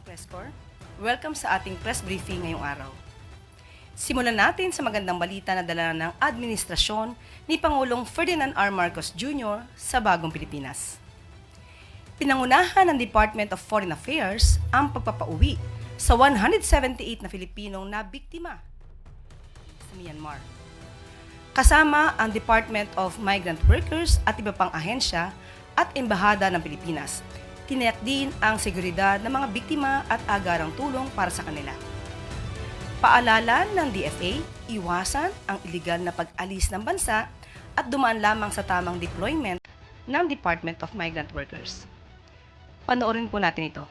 Press Corps. Welcome sa ating press briefing ngayong araw. Simulan natin sa magandang balita na dala ng administrasyon ni Pangulong Ferdinand R. Marcos Jr. sa bagong Pilipinas. Pinangunahan ng Department of Foreign Affairs ang pagpapauwi sa 178 na Filipinong na biktima sa Myanmar. Kasama ang Department of Migrant Workers at iba pang ahensya at embahada ng Pilipinas. Tiniyak din ang seguridad ng mga biktima at agarang tulong para sa kanila. Paalala ng DFA, iwasan ang iligal na pag-alis ng bansa at dumaan lamang sa tamang deployment ng Department of Migrant Workers. Panoorin po natin ito.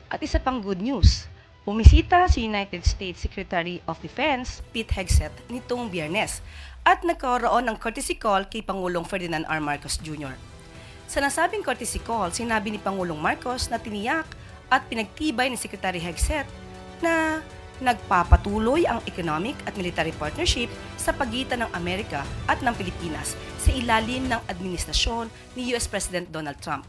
At isa pang good news, bumisita si United States Secretary of Defense Pete Hegseth nitong Biyernes at nagkaroon ng courtesy call kay Pangulong Ferdinand R. Marcos Jr. Sa nasabing courtesy call, sinabi ni Pangulong Marcos na tiniyak at pinagtibay ni Secretary Hegseth na nagpapatuloy ang economic at military partnership sa pagitan ng Amerika at ng Pilipinas sa ilalim ng administrasyon ni US President Donald Trump.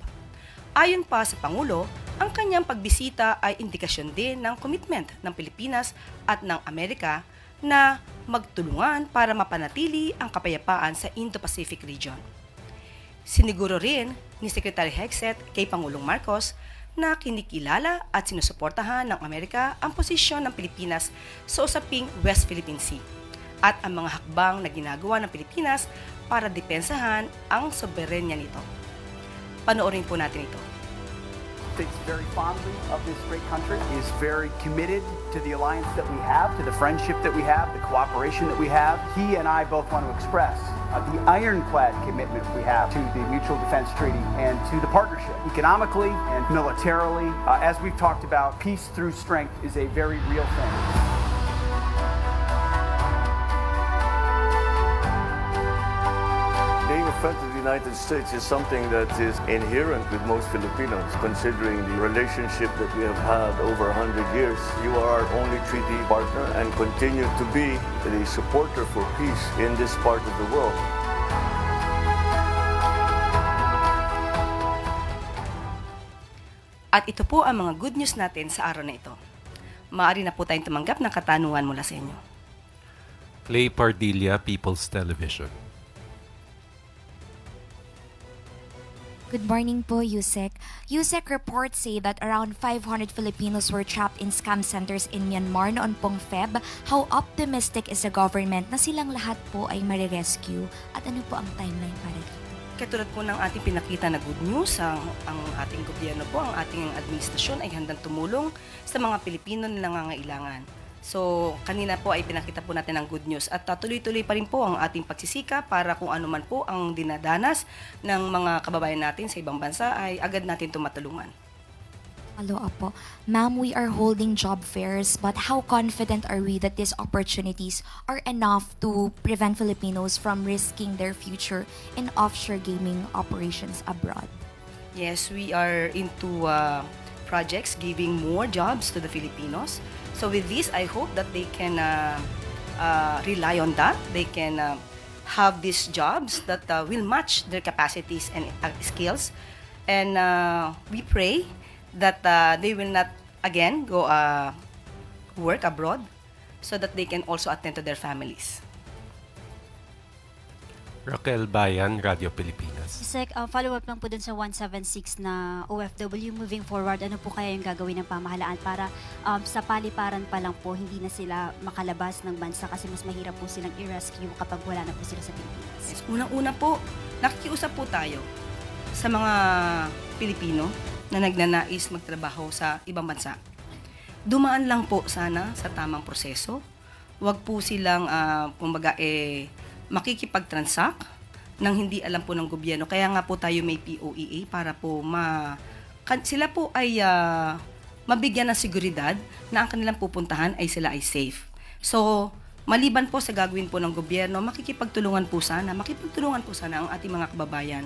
Ayon pa sa Pangulo, ang kanyang pagbisita ay indikasyon din ng commitment ng Pilipinas at ng Amerika na magtulungan para mapanatili ang kapayapaan sa Indo-Pacific region. Siniguro rin ni Secretary Hegseth kay Pangulong Marcos na kinikilala at sinusuportahan ng Amerika ang posisyon ng Pilipinas sa usaping West Philippine Sea at ang mga hakbang na ginagawa ng Pilipinas para depensahan ang soberenya nito. Panoorin po natin ito. Thinks very fondly of this great country, is very committed to the alliance that we have, to the friendship that we have, the cooperation that we have. He and I both want to express the ironclad commitment we have to the Mutual Defense Treaty and to the partnership, economically and militarily. As we've talked about, peace through strength is a very real thing. Being a friend of the United States is something that is inherent with most Filipinos, considering the relationship that we have had over 100 years. You are our only treaty partner and continue to be the supporter for peace in this part of the world. At ito po ang mga good news natin sa araw na ito. Maaari na po tayong tumanggap ng katanungan mula sa inyo. Clay Pardilla, People's Television. Good morning po, Yusek. Yusek reports say that around 500 Filipinos were trapped in scam centers in Myanmar noon pong Feb. How optimistic is the government na silang lahat po ay marirescue? At ano po ang timeline para dito? Katulad po ng ating pinakita na good news, ang ating gobyerno po, ang ating administrasyon ay handang tumulong sa mga Pilipino na nangangailangan. So, kanina po ay pinakita po natin ang good news at tuloy-tuloy pa rin po ang ating pagsisika para kung ano man po ang dinadanas ng mga kababayan natin sa ibang bansa ay agad natin tumatulungan. Follow up po. Ma'am, we are holding job fairs, but how confident are we that these opportunities are enough to prevent Filipinos from risking their future in offshore gaming operations abroad? Yes, we are into projects giving more jobs to the Filipinos. So with this, I hope that they can rely on that. They can have these jobs that will match their capacities and skills. And we pray that they will not again go work abroad so that they can also attend to their families. Raquel Bayan, Radio Pilipinas. Sec, follow-up lang po dun sa 176 na OFW moving forward. Ano po kaya yung gagawin ng pamahalaan para sa paliparan pa lang po, hindi na sila makalabas ng bansa kasi mas mahirap po silang i-rescue kapag wala na po sila sa Pilipinas? Yes, unang-una po, nakikiusap po tayo sa mga Pilipino na nagnanais magtrabaho sa ibang bansa. Dumaan lang po sana sa tamang proseso wag po silang kumbaga makikipag-transact nang hindi alam po ng gobyerno. Kaya nga po tayo may POEA para po sila po ay mabigyan ng seguridad na ang kanilang pupuntahan ay sila ay safe. So, maliban po sa gagawin po ng gobyerno, makipagtulungan po sana ang ating mga kababayan.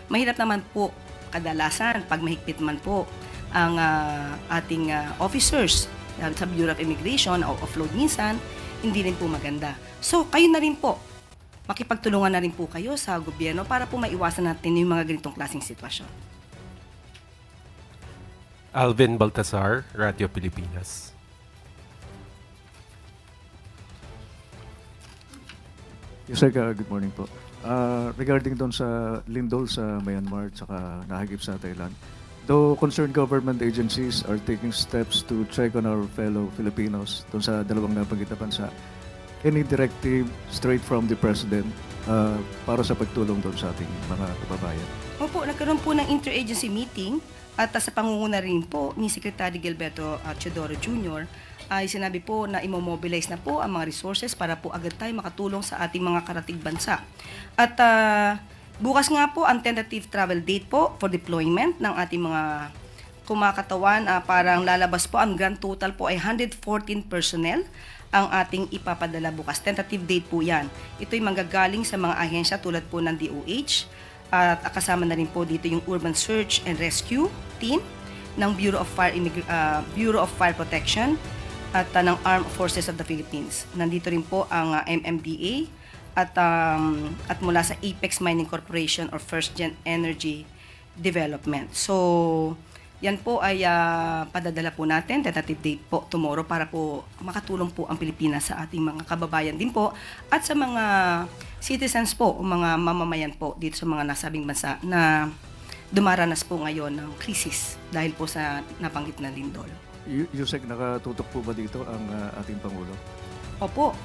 Mahirap naman po kadalasan pag mahigpit man po ang ating officers sa Bureau of Immigration o offload minsan, hindi rin po maganda. So, kayo na rin po, makipagtulungan na rin po kayo sa gobyerno para po maiwasan natin yung mga ganitong klaseng sitwasyon. Alvin Baltasar, Radio Pilipinas. Yes, sir. Good morning po. Regarding doon sa lindol sa Myanmar at saka nahagip sa Thailand, though concerned government agencies are taking steps to check on our fellow Filipinos doon sa dalawang nabanggit na bansa, any directive straight from the President para sa pagtulong doon sa ating mga kababayan? Opo, nagkaroon po ng interagency meeting at sa pangunguna rin po ni Secretary Gilberto Teodoro Jr. ay sinabi po na imomobilize na po ang mga resources para po agad tayo makatulong sa ating mga karatig bansa. At bukas nga po ang tentative travel date po for deployment ng ating mga kumakatawan. Parang lalabas po ang grand total po ay 114 personnel ang ating ipapadala bukas. Tentative date po yan. Ito'y manggagaling sa mga ahensya tulad po ng DOH at kasama na rin po dito yung Urban Search and Rescue Team ng Bureau of Fire Protection at ng Armed Forces of the Philippines. Nandito rin po ang MMDA at mula sa Apex Mining Corporation or First Gen Energy Development. So, yan po ay padadala po natin, tentative date po tomorrow para po makatulong po ang Pilipinas sa ating mga kababayan din po at sa mga citizens po o mga mamamayan po dito sa mga nasabing bansa na dumaranas po ngayon ng krisis dahil po sa nabanggit na lindol. Yusek, nakatutok po ba dito ang ating Pangulo? Opo,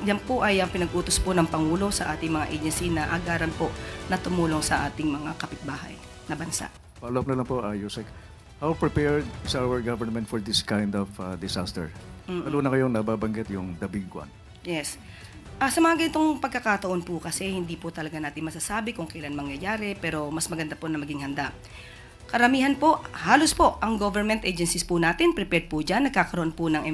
yan po ay ang pinag-utos po ng Pangulo sa ating mga agency na agaran po na tumulong sa ating mga kapitbahay na bansa. Follow up na lang po, Yusek. How prepared is our government for this kind of disaster? Lalo na kayong nababanggit yung the big one. Yes. Sa mga ganitong pagkakataon po kasi hindi po talaga natin masasabi kung kailan mangyayari pero mas maganda po na maging handa. Karamihan po, halos po, ang government agencies po natin prepared po dyan. Nagkakaroon po ng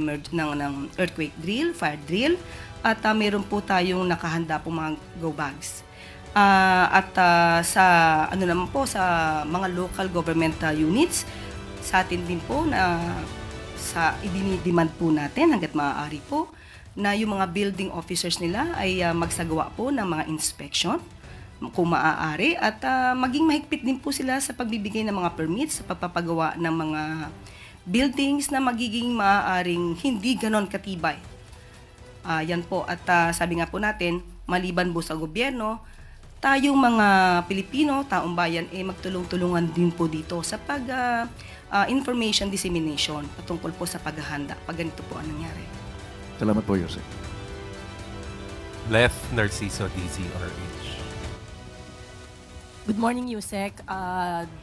earthquake drill, fire drill at meron po tayong nakahanda po mga go bags. Sa naman po sa mga local government units sa atin din po na sa idinidemand po natin hangga't maaari po na yung mga building officers nila ay magsagawa po ng mga inspection kung maaari at maging mahigpit din po sila sa pagbibigay ng mga permits sa pagpapagawa ng mga buildings na magiging maaaring hindi ganon katibay. Yan po at sabi nga po natin maliban po sa gobyerno, tayong mga Pilipino, taong bayan, magtulong-tulungan din po dito sa information dissemination patungkol po sa paghahanda pag ganito po ang nangyari. Salamat po, Yusek. Lef Narciso, DZRH. Good morning, Yusek.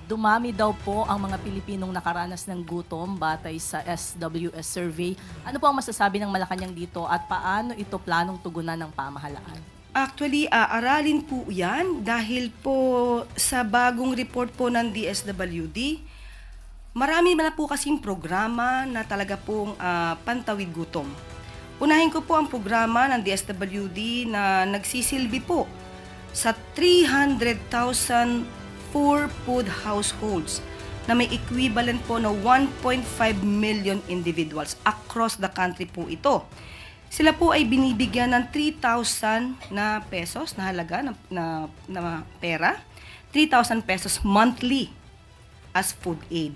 Dumami daw po ang mga Pilipinong nakaranas ng gutom batay sa SWS survey. Ano po ang masasabi ng Malacanang dito at paano ito planong tugunan ng pamahalaan? Actually, aralin po yan dahil po sa bagong report po ng DSWD, marami na po kasing programa na talaga pong pantawid gutom. Unahin ko po ang programa ng DSWD na nagsisilbi po sa 300,000 poor food households na may equivalent po na 1.5 million individuals across the country po ito. Sila po ay binibigyan ng 3,000 na pesos na halaga na pera, 3,000 pesos monthly as food aid.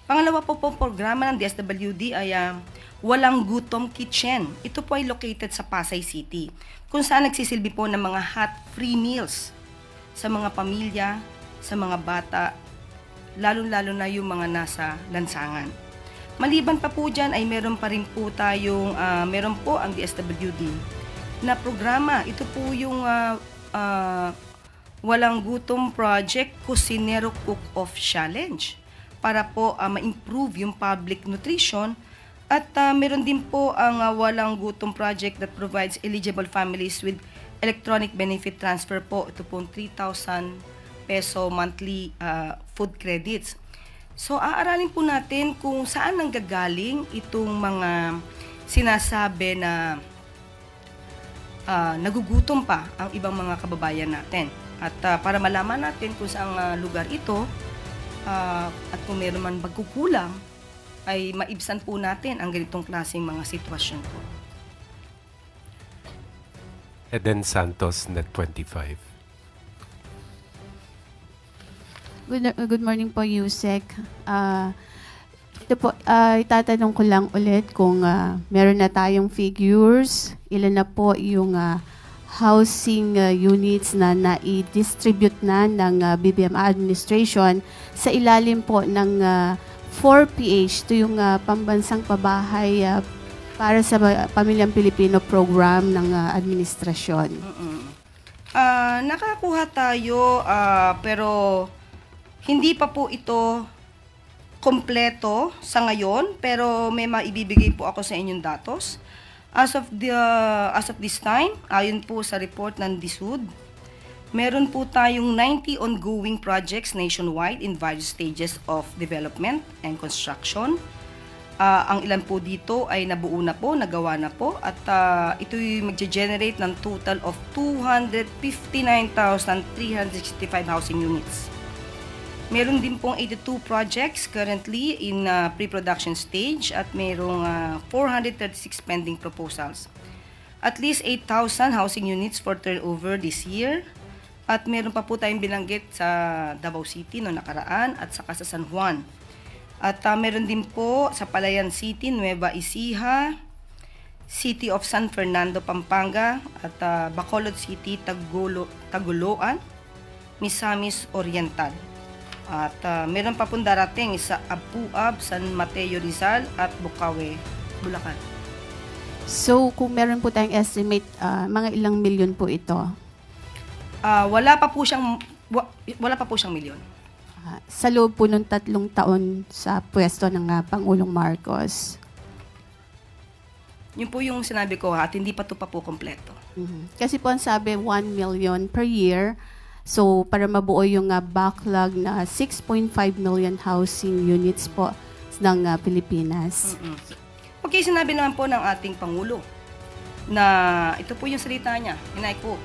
Pangalawa po programa ng DSWD ay Walang Gutom Kitchen. Ito po ay located sa Pasay City, kung saan nagsisilbi po ng mga hot free meals sa mga pamilya, sa mga bata, lalo-lalo na yung mga nasa lansangan. Maliban pa po dyan ay meron pa rin po tayong, meron po ang DSWD na programa. Ito po yung Walang Gutom Project Cusinero Cook-Off Challenge para po ma-improve yung public nutrition At meron din po ang Walang Gutom Project that provides eligible families with electronic benefit transfer po. Ito po 3,000 peso monthly food credits. So aaralin po natin kung saan nanggagaling itong mga sinasabi na nagugutom pa ang ibang mga kababayan natin. At para malaman natin kung saang lugar ito at kung meron man pagkukulang, ay maibsan po natin ang ganitong klaseng mga sitwasyon po. Eden Santos, Net 25. Good morning po, Yusek. Ito po, itatanong ko lang ulit kung meron na tayong figures, ilan na po yung housing units na na-distribute na ng BBM administration sa ilalim po ng 4PH, ito yung pambansang pabahay para sa pamilyang Pilipino program ng administrasyon. Nakakuha tayo pero hindi pa po ito kompleto sa ngayon, pero may maibibigay po ako sa inyong datos. As of this time, ayon po sa report ng DSUD, meron po tayong 90 ongoing projects nationwide in various stages of development and construction. Ang ilan po dito ay nabuo na po, nagawa na po, at ito'y mag-generate ng total of 259,365 housing units. Meron din pong 82 projects currently in pre-production stage at merong 436 pending proposals. At least 8,000 housing units for turnover this year. At meron pa po tayong binanggit sa Davao City no nakaraan at saka sa San Juan. At meron din po sa Palayan City, Nueva Ecija, City of San Fernando, Pampanga, at Bacolod City, Tagoloan, Misamis Oriental. At meron pa pong darating sa Abuab, San Mateo Rizal, at Bukawi, Bulacan. So, kung meron po tayong estimate, mga ilang milyon po ito? Wala pa po siyang milyon. Sa loob po ng 3 taon sa pwesto ng Pangulong Marcos. Yun po yung sinabi ko at hindi pa ito pa po kompleto. Kasi po ang sabi, 1 million per year. So, para mabuo yung backlog na 6.5 million housing units po ng Pilipinas. Okay, sinabi naman po ng ating Pangulo na ito po yung salita niya. Hinay ko,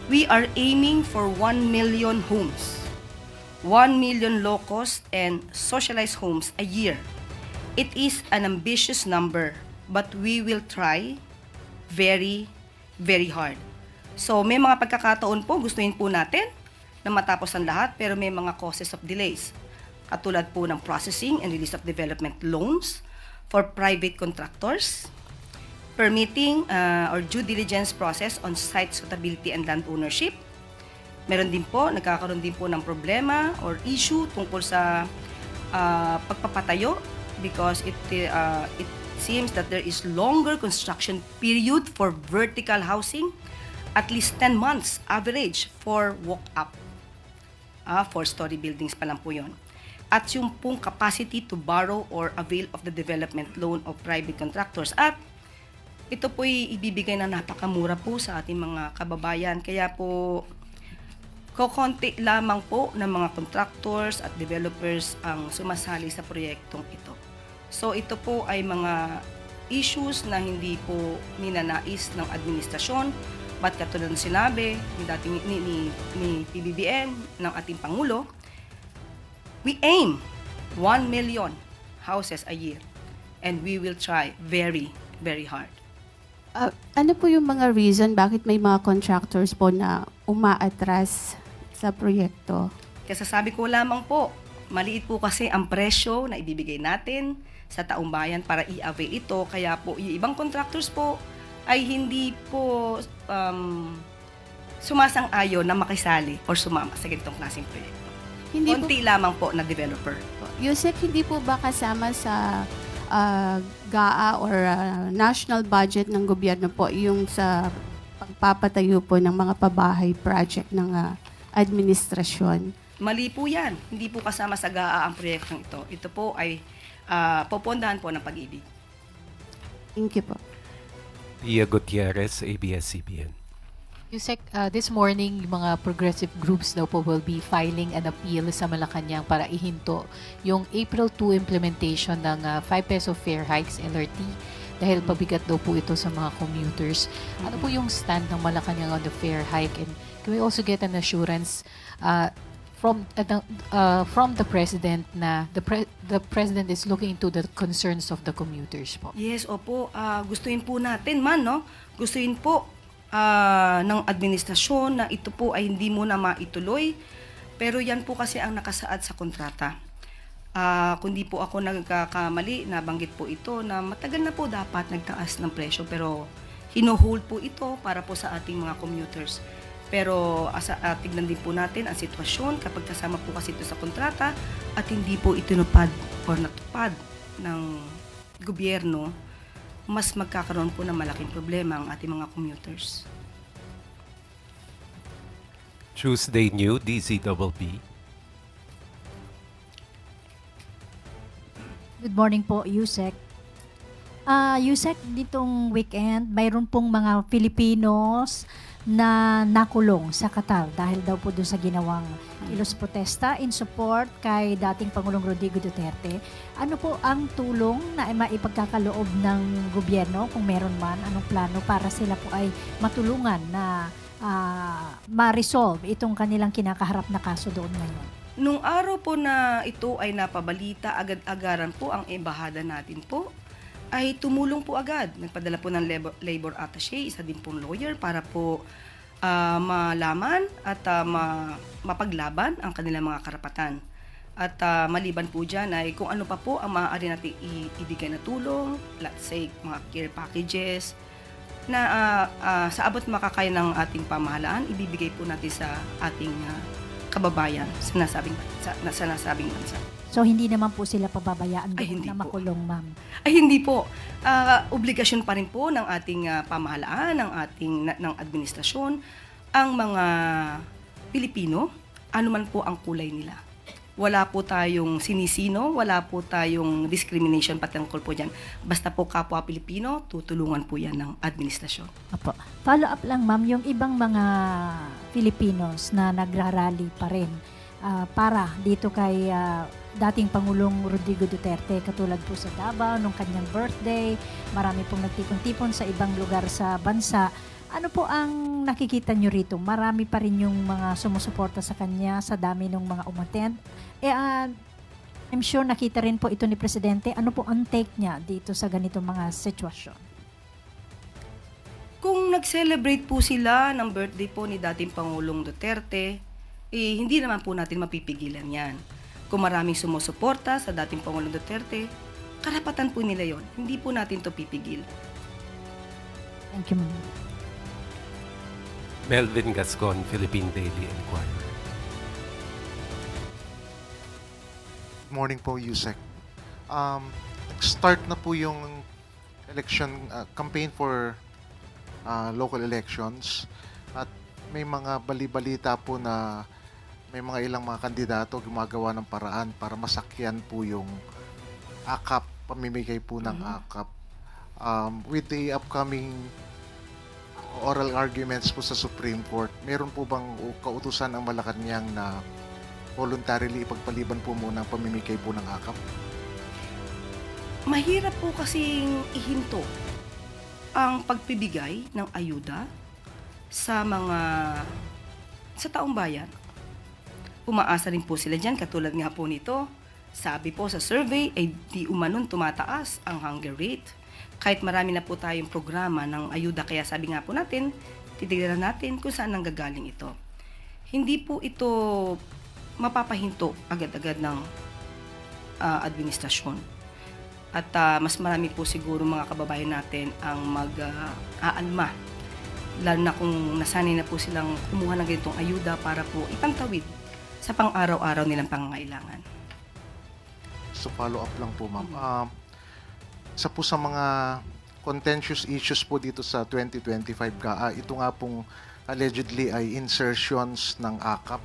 we are aiming for 1 million homes. 1 million low-cost and socialized homes a year. It is an ambitious number, but we will try very, very hard. So may mga pagkakataon po, gustuhin po natin na matapos ang lahat, pero may mga causes of delays. Katulad po ng processing and release of development loans for private contractors, permitting or due diligence process on site suitability and land ownership. Meron din po, nagkakaroon din po ng problema or issue tungkol sa pagpapatayo because it seems that there is longer construction period for vertical housing, at least 10 months average for walk-up. 4-story buildings pa lang po yun. At yung pong capacity to borrow or avail of the development loan of private contractors. At ito po'y ibibigay na napakamura po sa ating mga kababayan. Kaya po, kokonti lamang po ng mga contractors at developers ang sumasali sa proyektong ito. So ito po ay mga issues na hindi po ninanais ng administrasyon. But katulad ng sinabi ni PBBM ng ating Pangulo, we aim 1 million houses a year and we will try very, very hard. Ano po yung mga reason bakit may mga contractors po na umaatras sa proyekto? Kasi sabi ko lamang po, maliit po kasi ang presyo na ibibigay natin sa taong bayan para i-avail ito. Kaya po, yung ibang contractors po ay hindi po sumasang-ayon na makisali or sumama sa ganitong klaseng proyekto. Konti lamang po na developer. Yusek, hindi po ba kasama sa GAA or national budget ng gobyerno po yung sa pagpapatayo po ng mga pabahay project ng administrasyon? Mali po yan. Hindi po kasama sa GAA ang proyektong ito. Ito po ay popondahan po ng Pag-ibig. Thank you po. Pia Gutierrez, ABS-CBN. Yusek, this morning, yung mga progressive groups daw po will be filing an appeal sa Malacanang para ihinto yung April 2 implementation ng 5 peso fare hikes, LRT, dahil pabigat daw po ito sa mga commuters. Ano po yung stand ng Malacanang on the fare hike? And can we also get an assurance from the President na the President is looking into the concerns of the commuters po? Yes, opo. Gustuin po natin no? Gustuin po ng administrasyon na ito po ay hindi muna maituloy. Pero yan po kasi ang nakasaad sa kontrata. Kundi po ako nagkakamali, nabanggit po ito na matagal na po dapat nagtaas ng presyo pero hino-hold po ito para po sa ating mga commuters. Pero tignan din po natin ang sitwasyon kapag kasama po kasi ito sa kontrata at hindi po itinupad or natupad ng gobyerno, mas magkakaroon po ng malaking problema ang ating mga commuters. Tuesday New, DZBB. Good morning po, Yusek. Yusek, ditong weekend, mayroon pong mga Filipinos na nakulong sa Qatar dahil daw po doon sa ginawang kilos protesta in support kay dating Pangulong Rodrigo Duterte. Ano po ang tulong na maipagkakaloob ng gobyerno kung meron man, anong plano para sila po ay matulungan na ma-resolve itong kanilang kinakaharap na kaso doon ngayon? Nung araw po na ito ay napabalita, agad-agaran po ang embahada natin po ay tumulong po agad. Nagpadala po ng labor attaché, isa din pong lawyer para po malaman at mapaglaban ang kanilang mga karapatan. At maliban po dyan ay kung ano pa po ang maaari natin ibigay na tulong, let's say mga care packages, na sa abot makakaya ng ating pamahalaan, ibibigay po natin sa ating kababayan sa nasabing bansa. So hindi naman po sila pababayaan Ay, hindi na po. makulong, ma'am? Ay hindi po. Obligasyon pa rin po ng ating pamahalaan, ng administrasyon, ang mga Pilipino, anuman po ang kulay nila. Wala po tayong sinisino, wala po tayong discrimination patungkol po dyan. Basta po kapwa Pilipino, tutulungan po yan ng administrasyon. Apo. Follow up lang, ma'am, yung ibang mga Filipinos na nagrarally pa rin para dito kay dating Pangulong Rodrigo Duterte, katulad po sa Davao nung kanyang birthday, marami pong nagtipon-tipon sa ibang lugar sa bansa. Ano po ang nakikita nyo rito? Marami pa rin yung mga sumusuporta sa kanya sa dami ng mga umattend. I'm sure nakita rin po ito ni Presidente. Ano po ang take niya dito sa ganitong mga sitwasyon? Kung nag-celebrate po sila ng birthday po ni dating Pangulong Duterte, hindi naman po natin mapipigilan yan. Kung maraming sumusuporta sa dating Pangulong Duterte, karapatan po nila yon. Hindi po natin to pipigil. Thank you, ma'am. Melvin Gascon, Philippine Daily Inquirer. Good morning po, Yusek. Start na po yung election campaign for local elections at may mga bali-balita po na may mga ilang mga kandidato gumagawa ng paraan para masakyan po yung AKAP, pamimigay po ng AKAP. With the upcoming oral arguments po sa Supreme Court, meron po bang kautusan ang Malacanang na voluntarily ipagpaliban po muna ang pamimigay po ng AKAP? Mahirap po kasing ihinto ang pagpibigay ng ayuda sa taong bayan. Umaasa rin po sila dyan, katulad nga po nito. Sabi po sa survey, ay di umanon tumataas ang hunger rate. Kahit marami na po tayong programa ng ayuda, kaya sabi nga po natin, titignan natin kung saan nanggagaling ito. Hindi po ito mapapahinto agad-agad ng administrasyon. At mas marami po siguro mga kababayan natin ang mag-aalma. Lalo na kung nasanay na po silang kumuha ng ganitong ayuda para po ipantawid sa pang-araw-araw nilang pangangailangan. So follow up lang po, ma'am. Isa po sa mga contentious issues po dito sa 2025 ito nga pong allegedly ay insertions ng AKAP.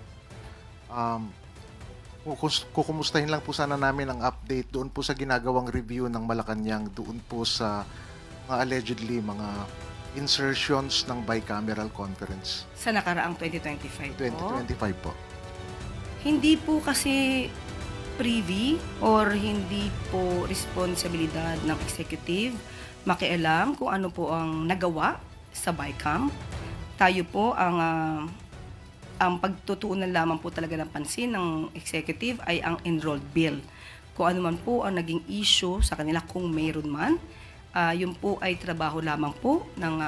Kukumustahin lang po sana namin ang update doon po sa ginagawang review ng Malacanang doon po sa mga allegedly mga insertions ng bicameral conference Sa nakaraang 2025 po. 2025 po. Hindi po kasi privy or hindi po responsibilidad ng executive makialam kung ano po ang nagawa sa BICAM. Tayo po ang pagtutuunan lamang po talaga ng pansin ng executive ay ang enrolled bill. Kung ano man po ang naging issue sa kanila kung mayroon man, yun po ay trabaho lamang po ng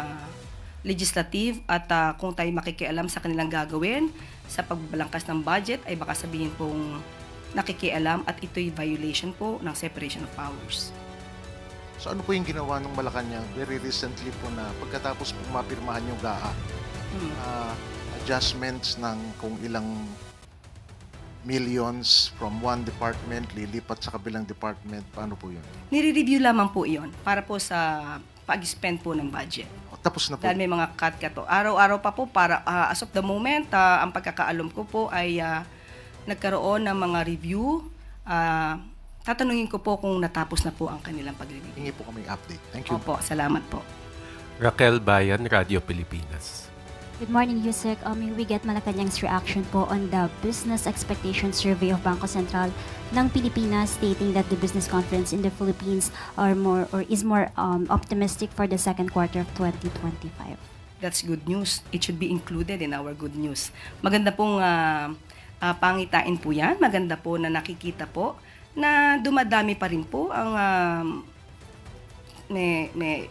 legislative at kung tayo makikialam sa kanilang gagawin sa pagbalangkas ng budget ay baka sabihin pong nakikialam at ito'y violation po ng separation of powers. So ano po yung ginawa ng Malacanang very recently po na pagkatapos po mapirmahan yung GAA, adjustments ng kung ilang millions from one department lilipat sa kabilang department, paano po yun? Nire-review lamang po iyon para po sa pag-spend po ng budget. Tapos na po. Dahil may mga cut-cut po. Araw-araw pa po para as of the moment, ang pagkakaalam ko po ay nagkaroon ng mga review. Tatanungin ko po kung natapos na po ang kanilang pag-review. Hingi po kami update. Thank you. Opo, salamat po. Raquel Bayan, Radio Pilipinas. Good morning, Yusek. We get Malacanang's reaction po on the Business Expectation Survey of Bangko Sentral ng Pilipinas, stating that the business confidence in the Philippines is more optimistic for the second quarter of 2025. That's good news. It should be included in our good news. Maganda pong pangitain po yan. Maganda po na nakikita po na dumadami pa rin po ang may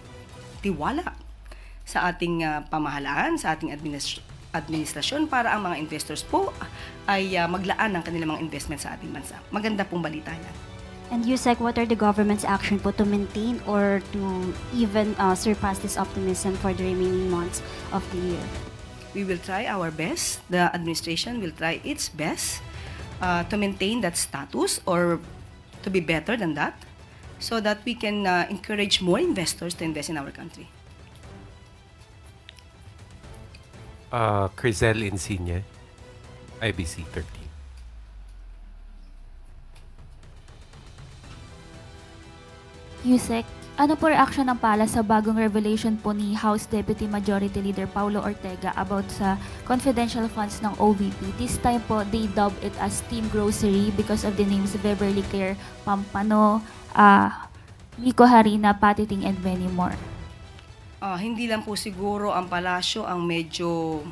tiwala sa ating pamahalaan, sa ating administrasyon para ang mga investors po ay maglaan ng kanilang mga investment sa ating bansa. Maganda pong balita yan. And Yusek, what are the government's action po to maintain or to even surpass this optimism for the remaining months of the year? We will try our best. The administration will try its best to maintain that status or to be better than that so that we can encourage more investors to invest in our country. Crizel Insigne, IBC 13. Yusek, ano po reaction ng pala sa bagong revelation po ni House Deputy Majority Leader Paulo Ortega about sa confidential funds ng OVP? This time po, they dub it as Team Grocery because of the names Beverly Care, Pampano, Nico Harina, Patiting, and many more. Hindi lang po siguro ang palasyo ang medyo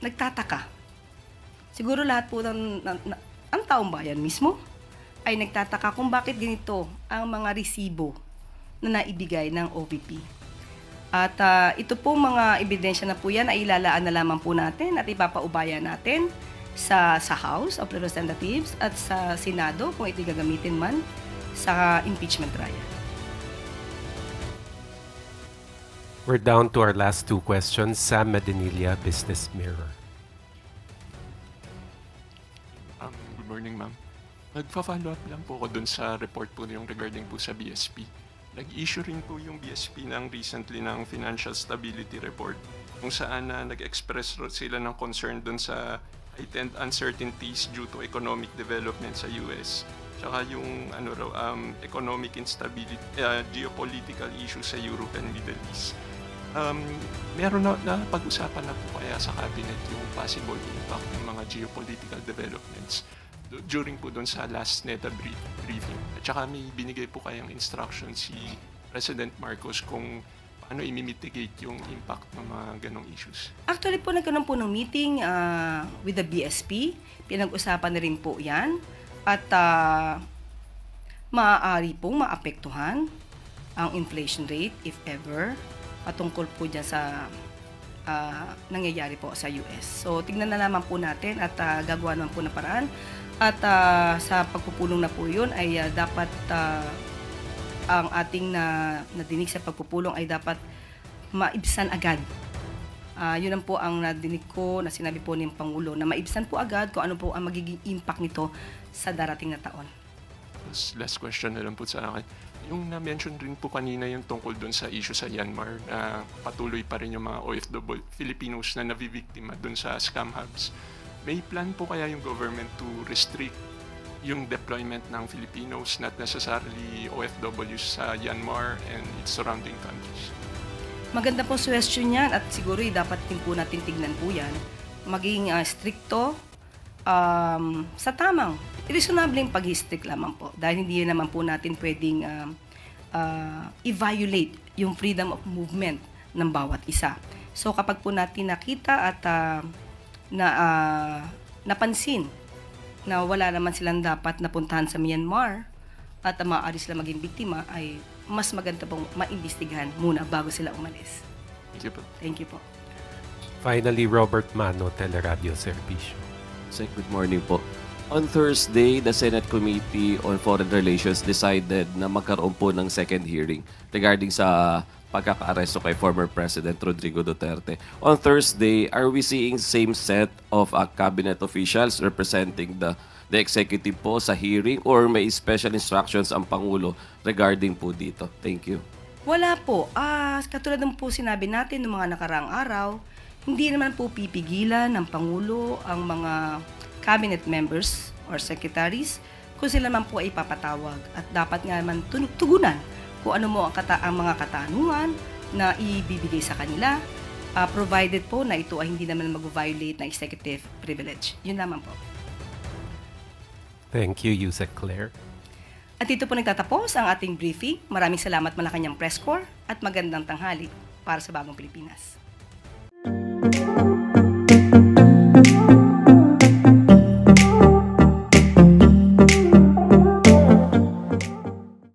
nagtataka. Siguro lahat po ang taong bayan mismo ay nagtataka kung bakit ganito ang mga resibo na naibigay ng OVP. At ito po mga ebidensya na po yan ay ilalaan na lamang po natin at ipapaubaya natin sa House of Representatives at sa Senado kung ito gagamitin man sa impeachment trial. We're down to our last two questions. Sam Medinilla, Business Mirror. Good morning, ma'am. Nagfa-follow up lang po ako dun sa report po yung regarding po sa BSP. Nag-issue rin po yung BSP recently ng Financial Stability Report kung saan nag-express sila ng concern dun sa heightened uncertainties due to economic development sa US. Tsaka yung economic instability, geopolitical issues sa Europe and Middle East. Meron na pag-usapan na po kaya sa cabinet yung possible impact ng mga geopolitical developments during po doon sa last NEDA briefing. At saka may binigay po kayang instruction si President Marcos kung paano i-mitigate yung impact ng mga ganong issues. Actually po nagkaroon po ng meeting with the BSP. Pinag-usapan na rin po yan. At maaari pong maapektuhan ang inflation rate if ever patungkol po dyan sa nangyayari po sa US. So tignan na naman po natin at gagawa naman po ng paraan. At sa pagpupulong na po yun ay dapat ang ating nadinig sa pagpupulong ay dapat maibsan agad. Yun ang po ang nadinig ko na sinabi po ng Pangulo na maibsan po agad kung ano po ang magiging impact nito sa darating na taon. Last question na lang po sa akin. Yung na-mention rin po kanina yung tungkol dun sa issue sa Myanmar na patuloy pa rin yung mga OFW Filipinos na nabibiktima dun sa scam hubs. May plan po kaya yung government to restrict yung deployment ng Filipinos, not necessarily OFWs sa Myanmar and its surrounding countries. Maganda pong suggestion yan at siguro dapat din po natin tignan po yan. Maging stricto sa tamang, reasonable yung pag-strict lamang po. Dahil hindi naman po natin pwedeng i-violate yung freedom of movement ng bawat isa. So kapag po natin nakita at napansin na wala naman silang dapat napuntahan sa Myanmar at maaari sila maging biktima, ay mas maganda pong maimbestigahan muna bago sila umalis. Thank you po. Thank you po. Finally, Robert Mano, Teleradio Servicio. Sec, good morning po. On Thursday, the Senate Committee on Foreign Relations decided na magkaroon po ng second hearing regarding sa pagkaka-aresto kay former President Rodrigo Duterte. On Thursday, are we seeing same set of cabinet officials representing the executive po sa hearing or may special instructions ang Pangulo regarding po dito? Thank you. Wala po. Katulad ng po sinabi natin noong mga nakaraang araw, hindi naman po pipigilan ng Pangulo ang mga cabinet members or secretaries kung sila naman po ay ipapatawag. At dapat nga naman tugunan kung ano mo ang mga katanungan na ibibigay sa kanila, provided po na ito ay hindi naman mag-violate na executive privilege. Yun naman po. Thank you, Yusek Claire. At dito po nagtatapos ang ating briefing. Maraming salamat Malacanang Press Corps at magandang tanghali para sa Bagong Pilipinas.